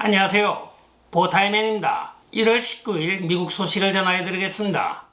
안녕하세요. 보타이맨입니다. 1월 19일 미국 소식을 전해드리겠습니다.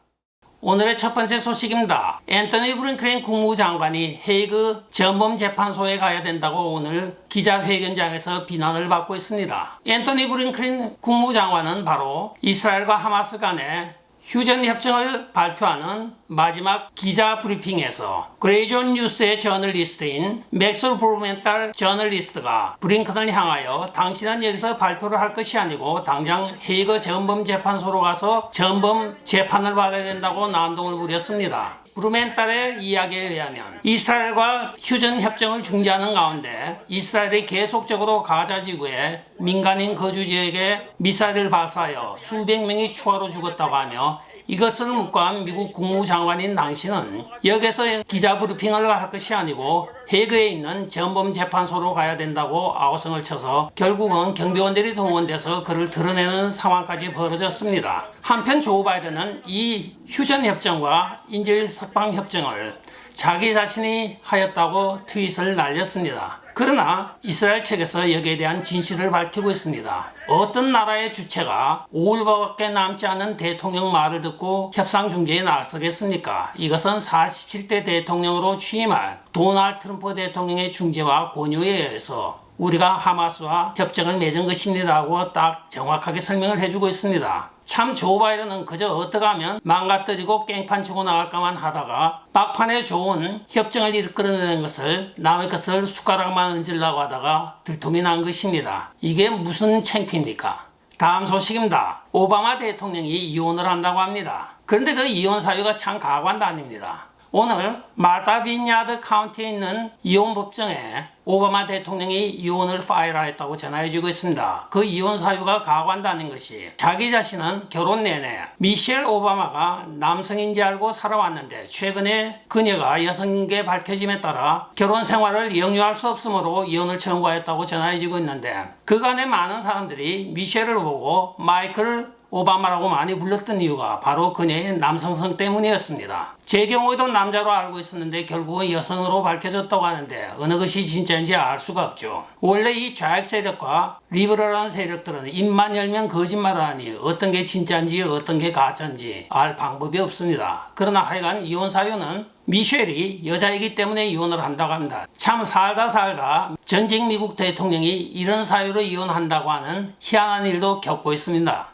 오늘의 첫 번째 소식입니다. 앤서니 블링컨 국무장관이 헤이그 전범재판소에 가야 된다고 오늘 기자회견장에서 비난을 받고 있습니다. 앤서니 블링컨 국무장관은 바로 이스라엘과 하마스 간의 휴전협정을 발표하는 마지막 기자 브리핑에서 그레이존 뉴스의 저널리스트인 맥스 브루멘탈 저널리스트가 블링컨을 향하여 당신은 여기서 발표를 할 것이 아니고 당장 헤이그 전범재판소로 가서 전범 재판을 받아야 된다고 난동을 부렸습니다. 브루멘탈의 이야기에 의하면 이스라엘과 휴전협정을 중재하는 가운데 이스라엘이 계속적으로 가자 지구에 민간인 거주지에게 미사일을 발사하여 수백 명이 추가로 죽었다고 하며 이것을 묵과한 미국 국무장관인 당신은 여기서 기자 브리핑을 할 것이 아니고 헤이그에 있는 전범재판소로 가야 된다고 아우성을 쳐서 결국은 경비원들이 동원돼서 그를 드러내는 상황까지 벌어졌습니다. 한편 조 바이든은 이 휴전협정과 인질석방협정을 자기 자신이 하였다고 트윗을 날렸습니다. 그러나 이스라엘 측에서 여기에 대한 진실을 밝히고 있습니다. 어떤 나라의 주체가 5일밖에 남지 않은 대통령 말을 듣고 협상 중재에 나서겠습니까? 이것은 47대 대통령으로 취임할 도널드 트럼프 대통령의 중재와 권유에 의해서 우리가 하마스와 협정을 맺은 것입니다 하고 딱 정확하게 설명을 해주고 있습니다. 참 조 바이든은 그저 어떻게 하면 망가뜨리고 깽판 치고 나갈까만 하다가 막판에 좋은 협정을 이끌어내는 것을 남의 것을 숟가락만 얹으려고 하다가 들통이 난 것입니다. 이게 무슨 창피입니까? 다음 소식입니다. 오바마 대통령이 이혼을 한다고 합니다. 그런데 그 이혼 사유가 참 가관도 아닙니다. 오늘 말타 비냐드 카운티에 있는 이혼 법정에 오바마 대통령이 이혼을 파일하였다고 전해지고 있습니다. 그 이혼 사유가 가관도 아닌 것이 자기 자신은 결혼 내내 미셸 오바마가 남성인지 알고 살아왔는데 최근에 그녀가 여성인 게 밝혀짐에 따라 결혼 생활을 영유할 수 없으므로 이혼을 청구하였다고 전해지고 있는데 그간에 많은 사람들이 미셸을 보고 마이클 오바마라고 많이 불렀던 이유가 바로 그녀의 남성성 때문이었습니다. 제 경우에도 남자로 알고 있었는데 결국은 여성으로 밝혀졌다고 하는데 어느 것이 진짜인지 알 수가 없죠. 원래 이 좌익 세력과 리버럴한 세력들은 입만 열면 거짓말을 하니 어떤 게 진짜인지 어떤 게 가짜인지 알 방법이 없습니다. 그러나 하여간 이혼 사유는 미셸이 여자이기 때문에 이혼을 한다고 합니다. 참 살다 전직 미국 대통령이 이런 사유로 이혼한다고 하는 희한한 일도 겪고 있습니다.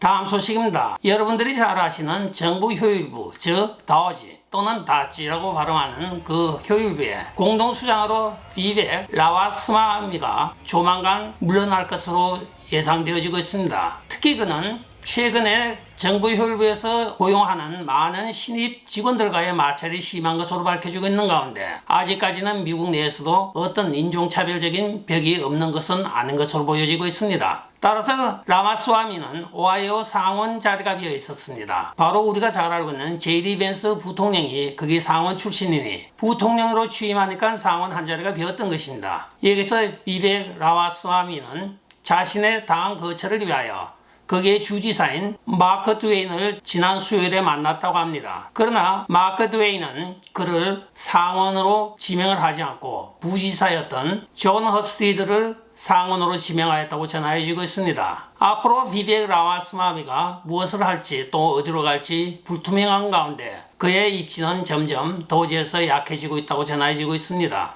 다음 소식입니다. 여러분들이 잘 아시는 정부 효율부, 즉 다워지 또는 다찌라고 발음하는 그 효율부의 공동수장으로 비벡 라마스와미가 조만간 물러날 것으로 예상되어지고 있습니다. 특히 그는 최근에 정부 효율부에서 고용하는 많은 신입 직원들과의 마찰이 심한 것으로 밝혀지고 있는 가운데 아직까지는 미국 내에서도 어떤 인종차별적인 벽이 없는 것은 아닌 것으로 보여지고 있습니다. 따라서 라마스와미는 오하이오 상원 자리가 비어 있었습니다. 바로 우리가 잘 알고 있는 제이디 벤스 부통령이 거기 상원 출신이니 부통령으로 취임하니까 상원 한 자리가 비었던 것입니다. 여기서 비벡 라마스와미는 자신의 당 거처를 위하여 거기에 주지사인 마크 드웨인을 지난 수요일에 만났다고 합니다. 그러나 마크 드웨인은 그를 상원으로 지명을 하지 않고 부지사였던 존 허스티드를 상원으로 지명하였다고 전해지고 있습니다. 앞으로 비벡 라마스와미가 무엇을 할지 또 어디로 갈지 불투명한 가운데 그의 입지는 점점 도지에서 약해지고 있다고 전해지고 있습니다.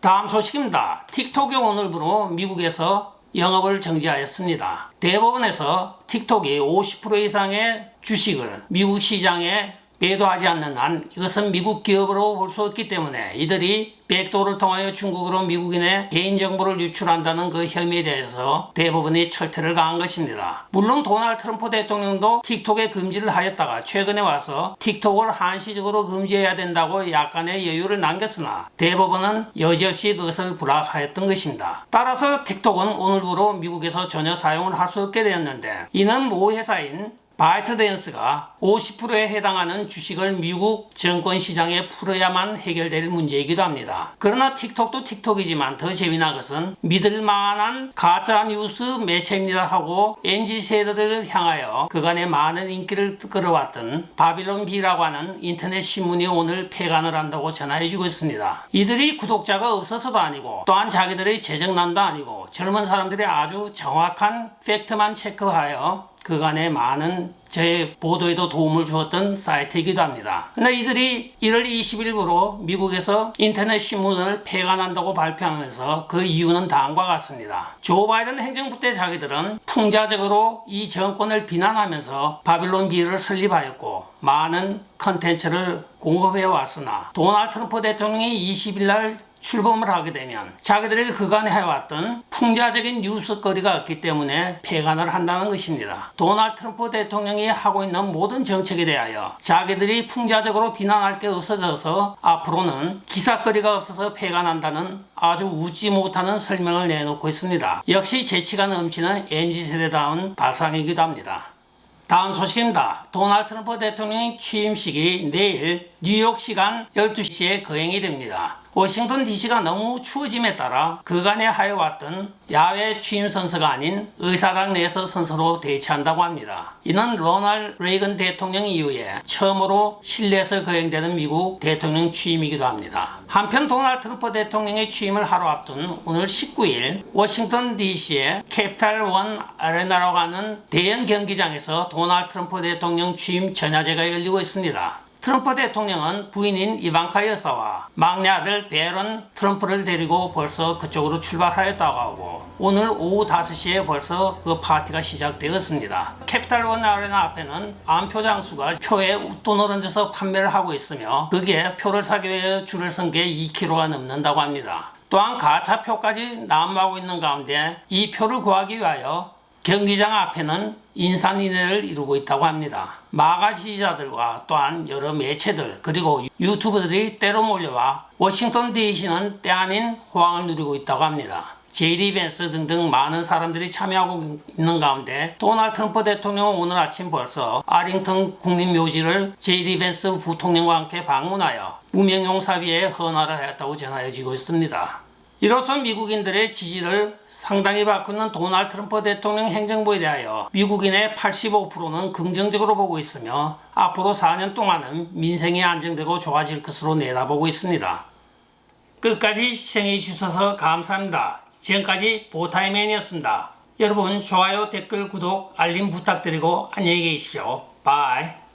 다음 소식입니다. 틱톡이 오늘부로 미국에서 영업을 정지하였습니다. 대법원에서 틱톡이 50% 이상의 주식을 미국 시장에 매도하지 않는 한 이것은 미국 기업으로 볼 수 없기 때문에 이들이 백도어를 통하여 중국으로 미국인의 개인정보를 유출한다는 그 혐의에 대해서 대법원이 철퇴를 가한 것입니다. 물론 도널드 트럼프 대통령도 틱톡에 금지를 하였다가 최근에 와서 틱톡을 한시적으로 금지해야 된다고 약간의 여유를 남겼으나 대법원은 여지없이 그것을 불허하였던 것입니다. 따라서 틱톡은 오늘부로 미국에서 전혀 사용을 할 수 없게 되었는데 이는 모 회사인 바이트댄스가 50%에 해당하는 주식을 미국 정권 시장에 풀어야만 해결될 문제이기도 합니다. 그러나 틱톡도 틱톡이지만 더 재미난 것은 믿을만한 가짜 뉴스 매체입니다 하고 MZ세대들을 향하여 그간의 많은 인기를 끌어왔던 바빌론 B라고 하는 인터넷 신문이 오늘 폐간을 한다고 전해지고 있습니다. 이들이 구독자가 없어서도 아니고 또한 자기들의 재정난도 아니고 젊은 사람들이 아주 정확한 팩트만 체크하여 그간의 많은 제 보도에도 도움을 주었던 사이트이기도 합니다. 근데 이들이 1월 20일부로 미국에서 인터넷 신문을 폐간한다고 발표하면서 그 이유는 다음과 같습니다. 조 바이든 행정부 때 자기들은 풍자적으로 이 정권을 비난하면서 바빌론 B를 설립하였고 많은 컨텐츠를 공급해 왔으나 도널드 트럼프 대통령이 20일 날 출범을 하게 되면 자기들이 그간에 해왔던 풍자적인 뉴스거리가 없기 때문에 폐간을 한다는 것입니다. 도널드 트럼프 대통령이 하고 있는 모든 정책에 대하여 자기들이 풍자적으로 비난할 게 없어져서 앞으로는 기사거리가 없어서 폐간한다는 아주 웃지 못하는 설명을 내놓고 있습니다. 역시 재치가 넘치는 MZ세대다운 발상이기도 합니다. 다음 소식입니다. 도널드 트럼프 대통령의 취임식이 내일 뉴욕 시간 12시에 거행이 됩니다. 워싱턴 DC가 너무 추워짐에 따라 그간에 하여왔던 야외 취임 선서가 아닌 의사당 내에서 선서로 대체한다고 합니다. 이는 로널드 레이건 대통령 이후에 처음으로 실내에서 거행되는 미국 대통령 취임이기도 합니다. 한편 도널드 트럼프 대통령의 취임을 하루 앞둔 오늘 19일 워싱턴 DC의 캐피탈 원 아레나라고 하는 대형 경기장에서 도널드 트럼프 대통령 취임 전야제가 열리고 있습니다. 트럼프 대통령은 부인인 이방카 여사와 막내 아들 베런 트럼프를 데리고 벌써 그쪽으로 출발하였다고 하고 오늘 오후 5시에 벌써 그 파티가 시작되었습니다. 캐피탈 원 아레나 앞에는 암표 장수가 표에 웃돈을 얹어서 판매를 하고 있으며 그게 표를 사기 위해 줄을 선 게 2km가 넘는다고 합니다. 또한 가차표까지 난무하고 있는 가운데 이 표를 구하기 위하여 경기장 앞에는 인산인해를 이루고 있다고 합니다. 마가 지지자들과 또한 여러 매체들 그리고 유튜버들이 때로 몰려와 워싱턴 DC는 때 아닌 호황을 누리고 있다고 합니다. JD 벤스 등등 많은 사람들이 참여하고 있는 가운데 도널드 트럼프 대통령은 오늘 아침 벌써 아링턴 국립묘지를 JD 벤스 부통령과 함께 방문하여 무명용사비에 헌화를 하였다고 전해지고 있습니다. 이로써 미국인들의 지지를 상당히 받고 있는 도널드 트럼프 대통령 행정부에 대하여 미국인의 85%는 긍정적으로 보고 있으며 앞으로 4년 동안은 민생이 안정되고 좋아질 것으로 내다보고 있습니다. 끝까지 시청해 주셔서 감사합니다. 지금까지 보타이맨이었습니다. 여러분 좋아요, 댓글, 구독, 알림 부탁드리고 안녕히 계십시오. 바이.